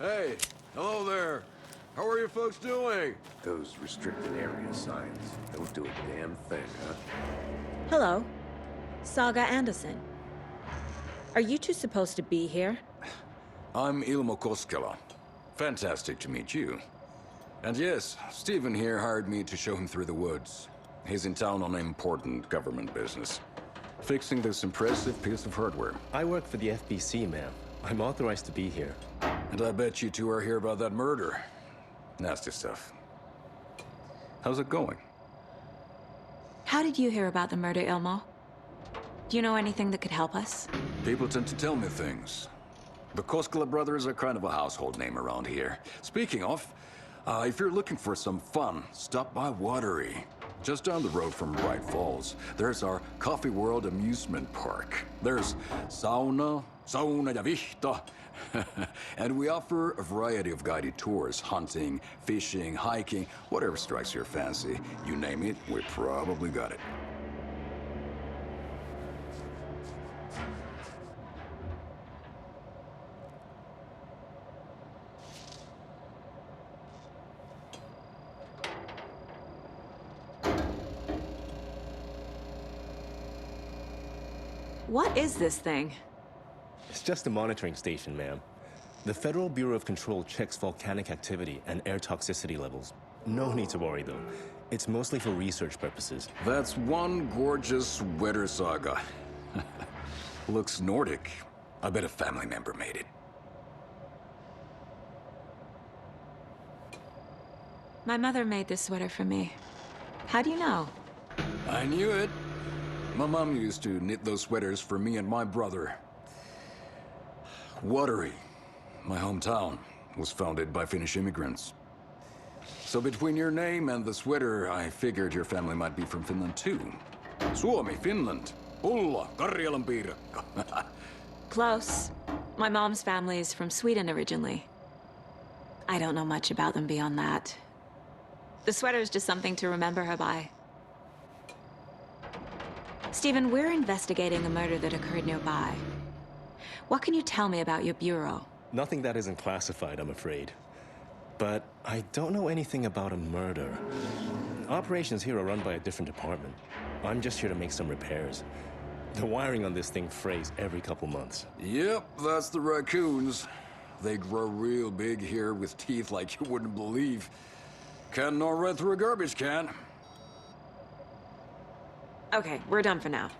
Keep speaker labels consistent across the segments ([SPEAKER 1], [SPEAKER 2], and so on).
[SPEAKER 1] Hey, hello there. How are you folks doing?
[SPEAKER 2] Those restricted area signs don't do a damn thing, huh?
[SPEAKER 3] Hello. Saga Anderson. Are you two supposed to be here?
[SPEAKER 1] I'm Ilmo Koskela. Fantastic to meet you. And yes, Stephen here hired me to show him through the woods. He's in town on important government business. Fixing this impressive piece of hardware.
[SPEAKER 4] I work for the FBC, ma'am. I'm authorized to be here.
[SPEAKER 1] And I bet you two are here about that murder. Nasty stuff. How's it going?
[SPEAKER 3] How did you hear about the murder, Ilmo? Do you know anything that could help us?
[SPEAKER 1] People tend to tell me things. The Koskela brothers are kind of a household name around here. Speaking of, if you're looking for some fun, stop by Watery. Just down the road from Bright Falls, there's our Coffee World amusement park. There's sauna ja vihta. And we offer a variety of guided tours, hunting, fishing, hiking, whatever strikes your fancy. You name it, we probably got it.
[SPEAKER 3] What is this thing?
[SPEAKER 4] It's just a monitoring station, ma'am. The Federal Bureau of Control checks volcanic activity and air toxicity levels. No need to worry, though. It's mostly for research purposes.
[SPEAKER 1] That's one gorgeous weather saga. Looks Nordic. I bet a family member made it.
[SPEAKER 3] My mother made this sweater for me. How do you know?
[SPEAKER 1] I knew it. My mom used to knit those sweaters for me and my brother. Watery, my hometown, was founded by Finnish immigrants. So between your name and the sweater, I figured your family might be from Finland too. Suomi, Finland. Ulla, Karjalan piirakka.
[SPEAKER 3] Close. My mom's family is from Sweden originally. I don't know much about them beyond that. The sweater is just something to remember her by. Stephen, we're investigating a murder that occurred nearby. What can you tell me about your bureau?
[SPEAKER 4] Nothing that isn't classified, I'm afraid. But I don't know anything about a murder. Operations here are run by a different department. I'm just here to make some repairs. The wiring on this thing frays every couple months.
[SPEAKER 1] Yep, that's the raccoons. They grow real big here with teeth like you wouldn't believe. Can't know right through a garbage can.
[SPEAKER 3] Okay, we're done for now.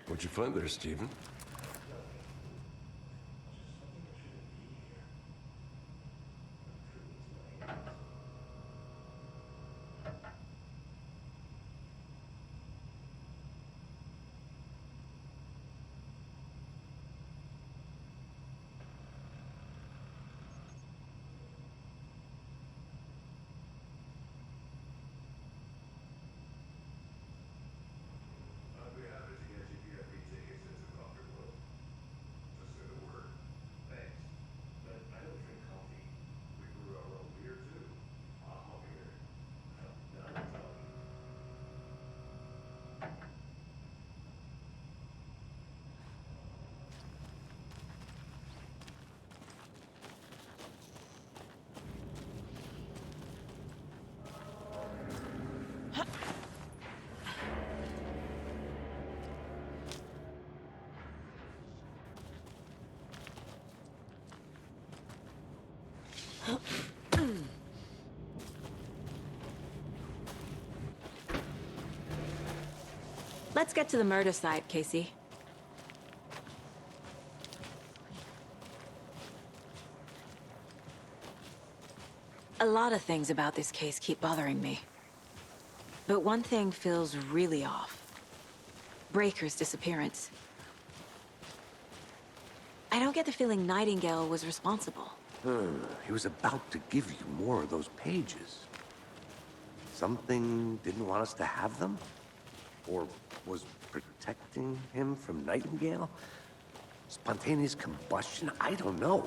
[SPEAKER 2] What'd you find there, Stephen?
[SPEAKER 3] Let's get to the murder site, Casey. A lot of things about this case keep bothering me. But one thing feels really off. Breaker's disappearance. I don't get the feeling Nightingale was responsible.
[SPEAKER 2] He was about to give you more of those pages. Something didn't want us to have them? Or was protecting him from Nightingale? Spontaneous combustion? I don't know.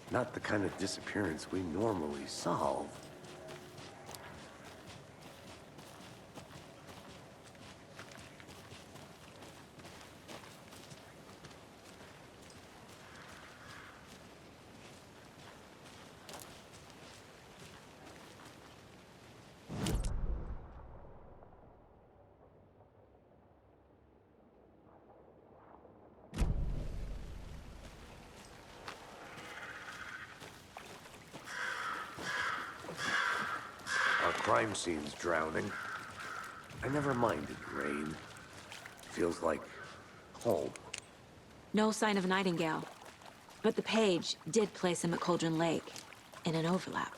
[SPEAKER 2] Not the kind of disappearance we normally solve. crime scene's drowning. I never minded rain. Feels like home.
[SPEAKER 3] No sign of Nightingale. But the page did place him at Cauldron Lake, in an overlap.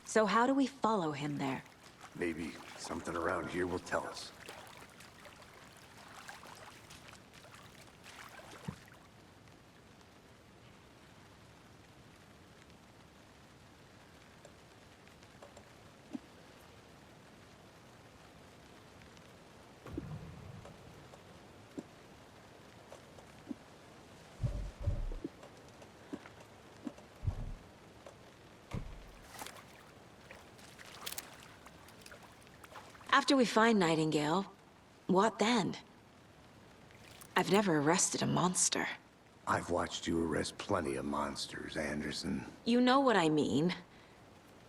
[SPEAKER 3] So how do we follow him there?
[SPEAKER 2] Maybe something around here will tell us.
[SPEAKER 3] After we find Nightingale, what then? I've never arrested a monster.
[SPEAKER 2] I've watched you arrest plenty of monsters, Anderson.
[SPEAKER 3] You know what I mean.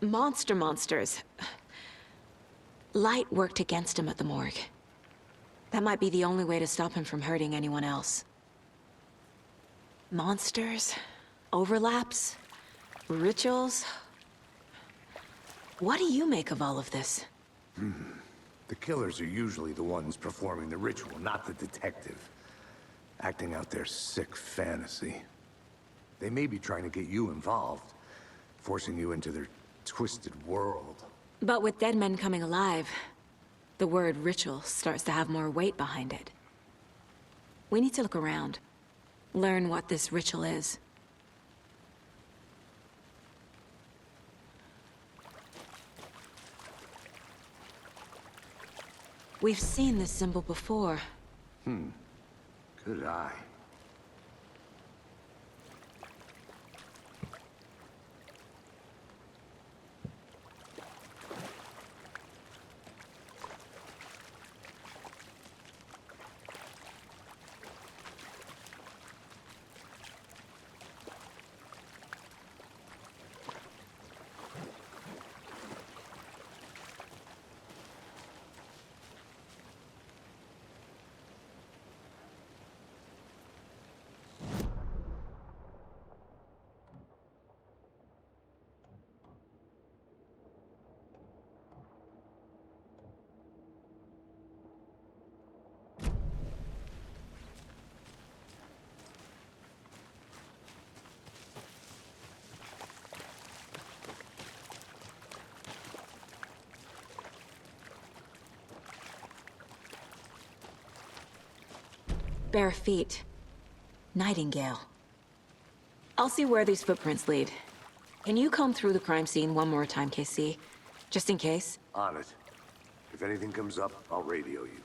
[SPEAKER 3] Monsters. Light worked against him at the morgue. That might be the only way to stop him from hurting anyone else. Monsters? Overlaps? Rituals? What do you make of all of this?
[SPEAKER 2] The killers are usually the ones performing the ritual, not the detective. Acting out their sick fantasy. They may be trying to get you involved, forcing you into their twisted world.
[SPEAKER 3] But with dead men coming alive, the word ritual starts to have more weight behind it. We need to look around. Learn what this ritual is. We've seen this symbol before.
[SPEAKER 2] Good eye.
[SPEAKER 3] Bare feet. Nightingale. I'll see where these footprints lead. Can you comb through the crime scene one more time, KC? Just in case?
[SPEAKER 2] On it. If anything comes up, I'll radio you.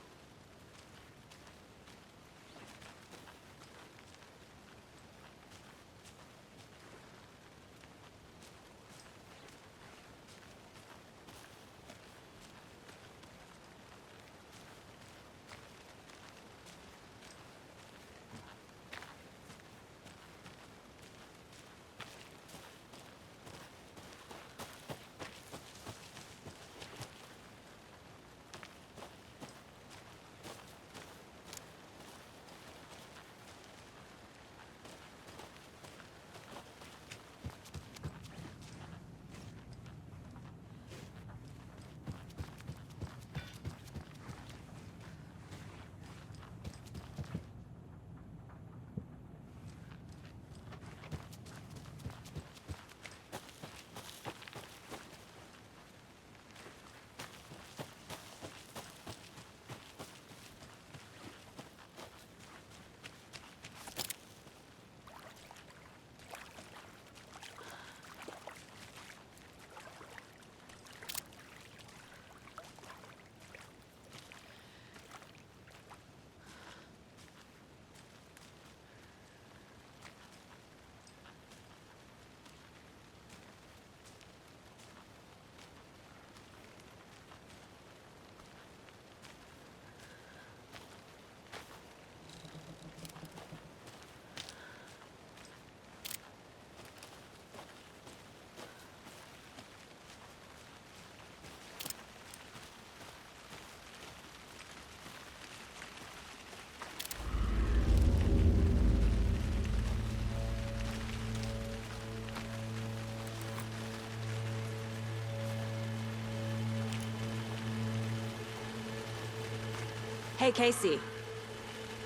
[SPEAKER 3] Hey, Casey.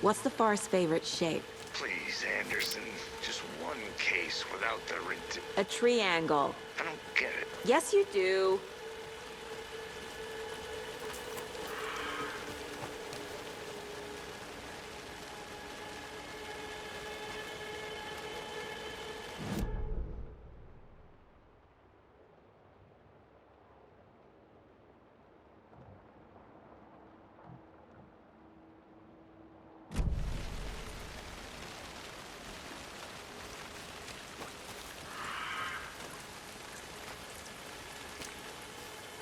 [SPEAKER 3] What's the forest's favorite shape?
[SPEAKER 5] Please, Anderson. Just one case without the
[SPEAKER 3] A triangle.
[SPEAKER 5] I don't get it.
[SPEAKER 3] Yes, you do.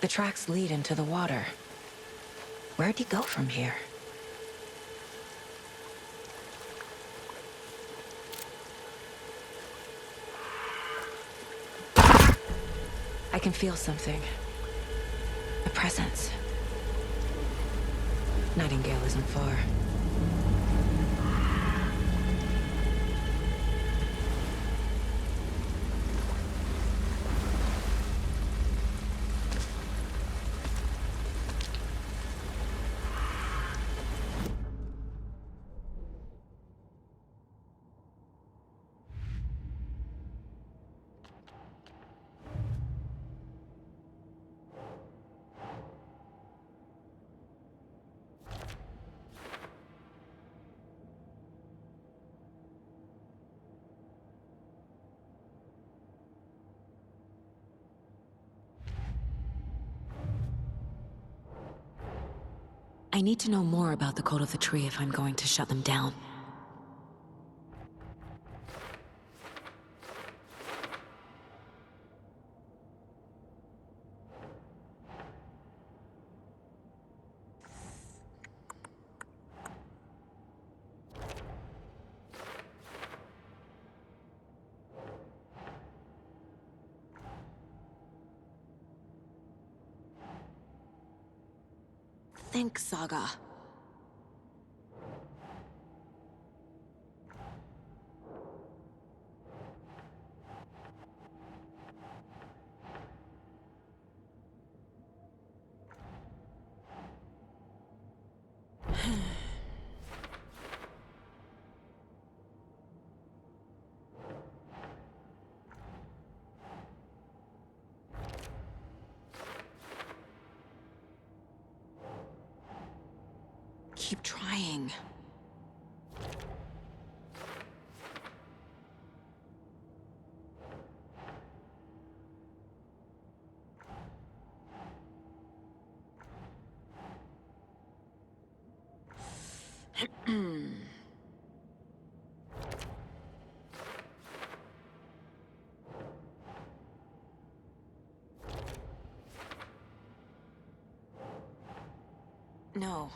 [SPEAKER 3] The tracks lead into the water. Where'd he go from here? I can feel something. A presence. Nightingale isn't far. I need to know more about the Cult of the Tree if I'm going to shut them down. Think, Saga. Keep trying. No.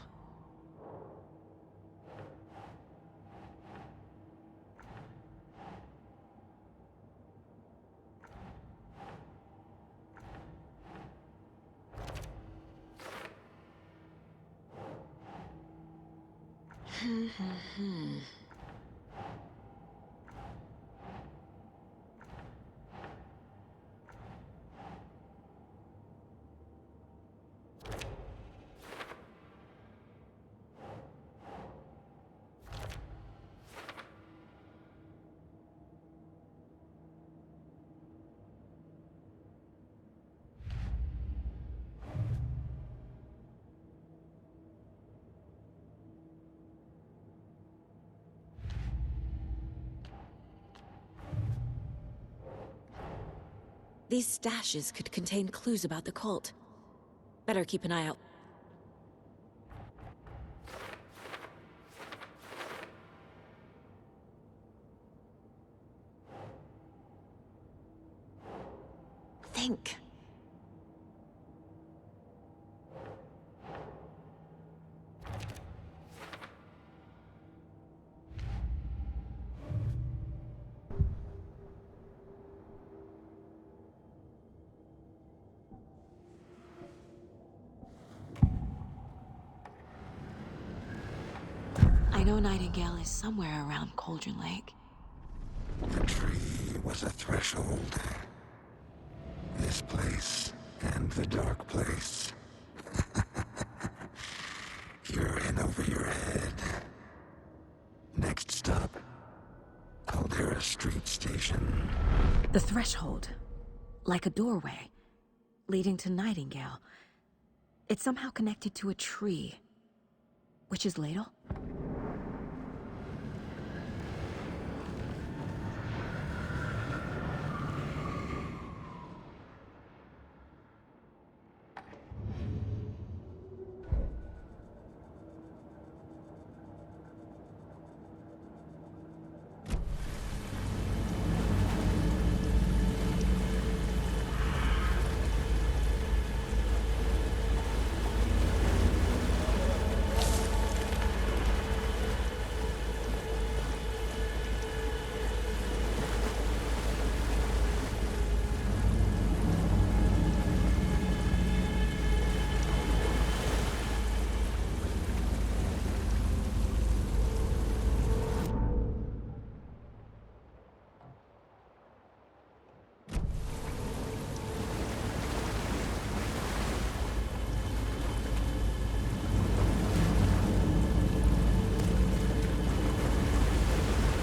[SPEAKER 3] These stashes could contain clues about the cult. Better keep an eye out. Think. I know Nightingale is somewhere around Cauldron Lake.
[SPEAKER 6] The tree was a threshold. This place and the dark place. You're in over your
[SPEAKER 3] The threshold, like a doorway, leading to Nightingale. It's somehow connected to a tree. Witch's Ladle?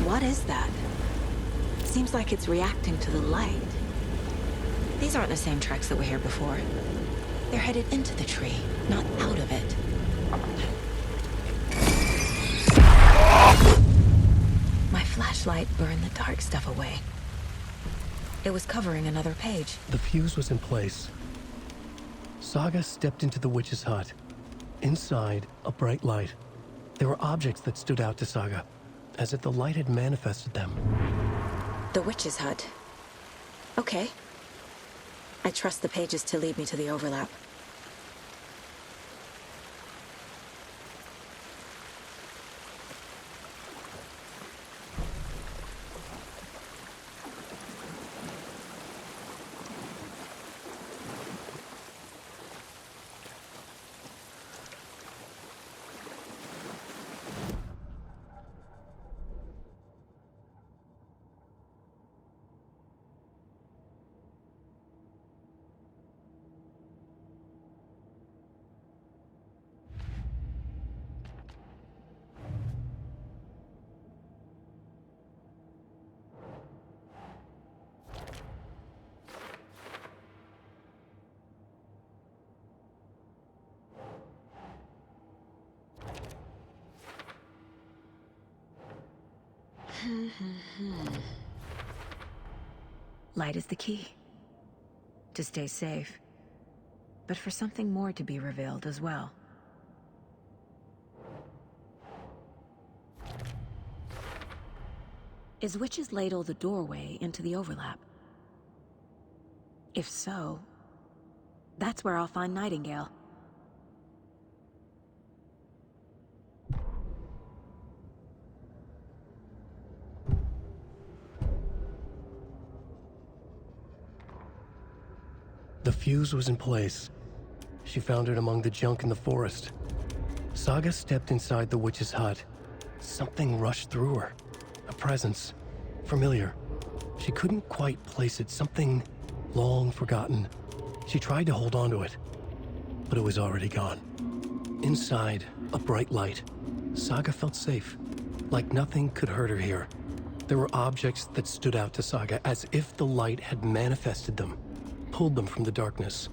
[SPEAKER 3] What is that? Seems like it's reacting to the light. These aren't the same tracks that were here before. They're headed into the tree, not out of it. My flashlight burned the dark stuff away. It was covering another page.
[SPEAKER 7] The fuse was in place. Saga stepped into the witch's hut. Inside, a bright light. There were objects that stood out to Saga, as if the light had manifested them.
[SPEAKER 3] The witch's hut. Okay. I trust the pages to lead me to the overlap. Light is the key. To stay safe. But for something more to be revealed as well. Is Witch's Ladle the doorway into the overlap? If so, that's where I'll find Nightingale.
[SPEAKER 7] The fuse was in place. She found it among the junk in the forest. Saga stepped inside the witch's hut. Something rushed through her. A presence. Familiar. She couldn't quite place it. Something long forgotten. She tried to hold on to it, but it was already gone. Inside, a bright light. Saga felt safe. Like nothing could hurt her here. There were objects that stood out to Saga as if the light had manifested them. Pulled them from the darkness.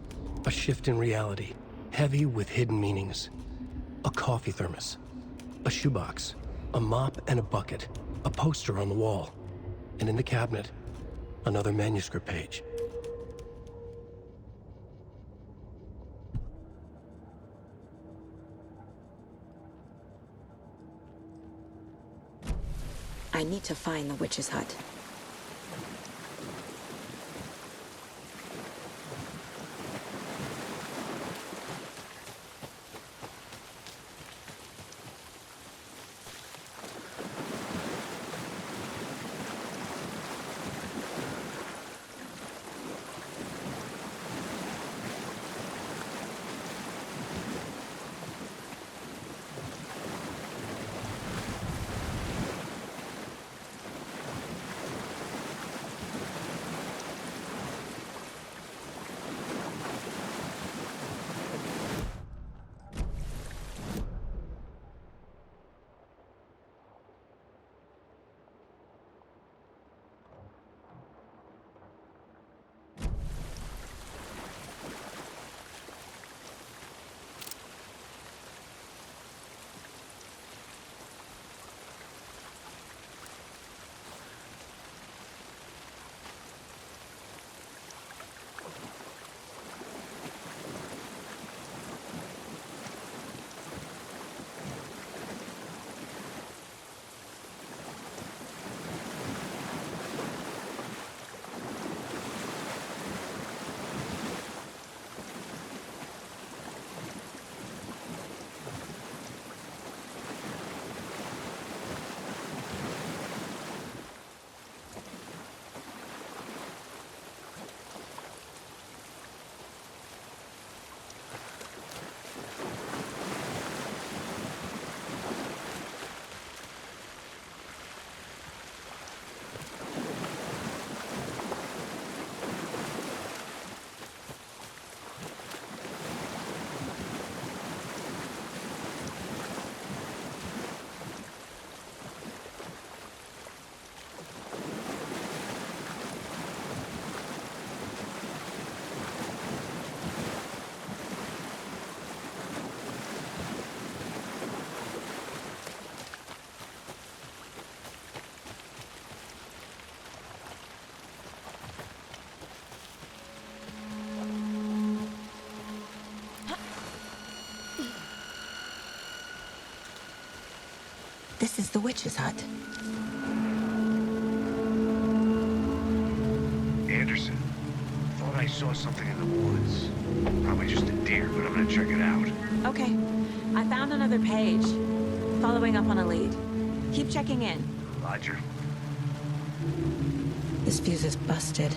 [SPEAKER 7] A shift in reality, heavy with hidden meanings. A coffee thermos, a shoebox, a mop and a bucket, a poster on the wall, and in the cabinet, another manuscript page.
[SPEAKER 3] I need to find the witch's hut. is the witch's hut.
[SPEAKER 5] Anderson, thought I saw something in the woods. Probably just a deer, but I'm gonna check it out.
[SPEAKER 3] Okay. I found another page. Following up on a lead. Keep checking in.
[SPEAKER 5] Roger.
[SPEAKER 3] This fuse is busted.